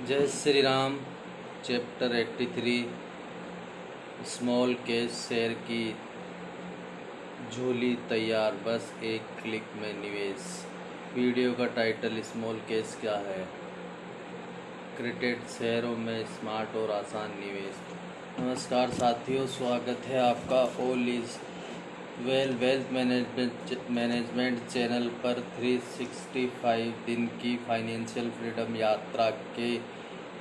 जय Shri Ram. Chapter 83 small cash share की झोली तैयार, बस एक क्लिक में निवेश। वीडियो का टाइटल स्मॉल कैश क्या है, क्रिकेट शेयरों में स्मार्ट और आसान निवेश। नमस्कार साथियों, स्वागत है आपका all is wealth management channel पर 365 दिन की फाइनेंशियल फ्रीडम यात्रा के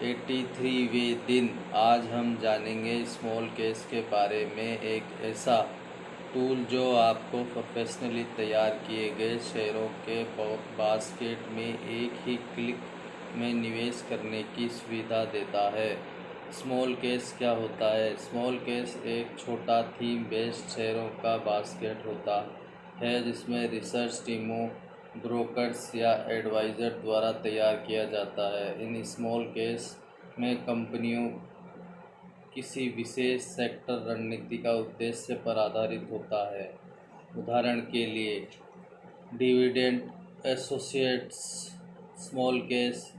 83वें दिन। आज हम जानेंगे स्मॉल कैश के बारे में, एक ऐसा टूल जो आपको प्रोफेशनली तैयार किए गए शेयरों के बास्केट में एक ही क्लिक में निवेश करने की सुविधा देता है। स्मॉल कैश क्या होता है? स्मॉल कैश एक छोटा थीम बेस्ड शेयरों का बास्केट होता है जिसमें रिसर्च टीमों, ब्रोकर्स या एडवाइज़र द्वारा तैयार किया जाता है। इन स्मॉल कैश में कंपनियों किसी विशेष सेक्टर रणनीति का उद्देश्य पर आधारित होता है। उदाहरण के लिए dividend associates small cash,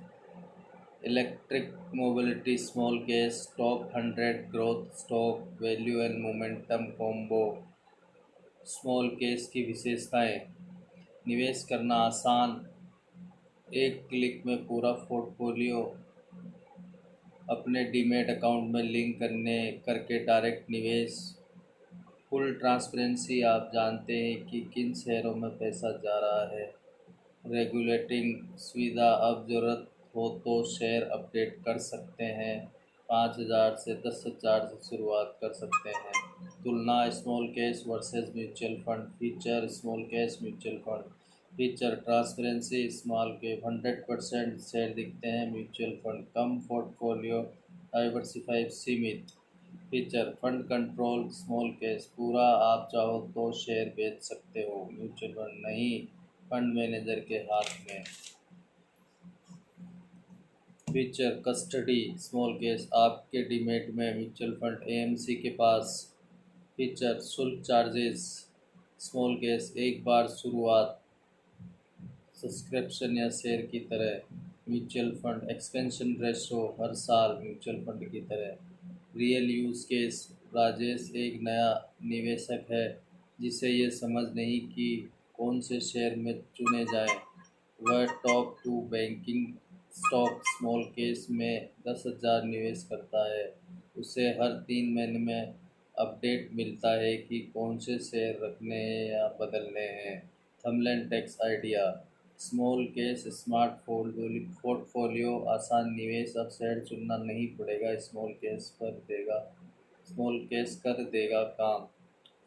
electric mobility small cash, top 100 growth stock, value and momentum combo. Small cash की विशेषताएं: निवेश करना आसान, एक क्लिक में पूरा पोर्टफोलियो अपने डीमैट अकाउंट में लिंक करके डायरेक्ट निवेश। फुल ट्रांसपेरेंसी, आप जानते हैं कि किन शेयरों में पैसा जा रहा है। रेगुलेटिंग सुविधा, अब ज़रूरत हो तो शेयर अपडेट कर सकते हैं। 5,000 से 10,000 से शुरुआत कर सकते हैं। तुलना small cash versus mutual fund. Feature small cash mutual fund. Feature transparency, small के 100% शेयर दिखते हैं, म्यूचुअल फंड कम, पोर्टफोलियो डाइवर्सिफाइड सीमित। Feature fund control, small cash पूरा आप चाहो तो शेयर बेच सकते हो, म्यूचुअल फंड नहीं, फंड मैनेजर के हाथ में। फीचर कस्टडी, स्मॉल कैश आपके डीमैट में, म्यूचुअल फंड एएमसी के पास। फीचर शुल्क चार्जेस, स्मॉल कैश एक बार शुरुआत, सब्सक्रिप्शन या शेयर की तरह, म्यूचुअल फंड एक्सपेंशन रेशो हर साल, म्यूचुअल फंड की तरह। रियल यूज़ केस, राजेश एक नया निवेशक है जिसे ये समझ नहीं कि कौन से शेयर में चुने जाएं। वह top 2 banking stock small case में 10,000 निवेश करता है। उसे हर 3 महीने में अपडेट मिलता है कि कौन से शेयर रखने हैं या बदलने हैं। Thumbnail text idea, small case smart portfolio आसान निवेश, अब शेयर चुनना नहीं पड़ेगा, स्मॉल केस कर देगा काम।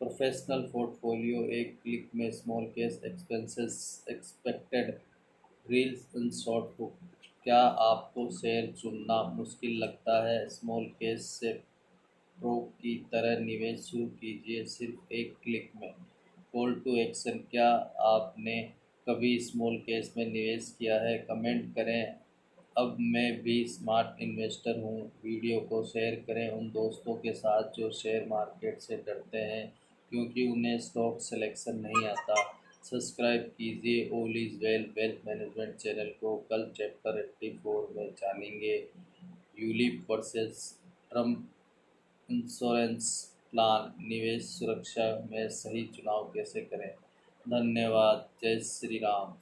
प्रोफेशनल पोर्टफोलियो एक क्लिक में, small case expenses expected, reels and short hook. क्या आपको शेयर चुनना मुश्किल लगता है? स्मॉल केस से प्रो की तरह निवेश शुरू कीजिए सिर्फ एक क्लिक में। कॉल टू एक्शन, क्या आपने कभी स्मॉल कैश में निवेश किया है? कमेंट करें। अब मैं भी स्मार्ट इन्वेस्टर हूँ। वीडियो को शेयर करें उन दोस्तों के साथ जो शेयर मार्केट से डरते हैं क्योंकि उन्हें स्टॉक सिलेक्शन नहीं आता। सब्सक्राइब कीजिए all is wealth management channel को। कल चैप्टर 84 में जानेंगे ULIP versus Trump insurance plan, निवेश सुरक्षा में सही चुनाव कैसे करें। धन्यवाद। जय श्री राम।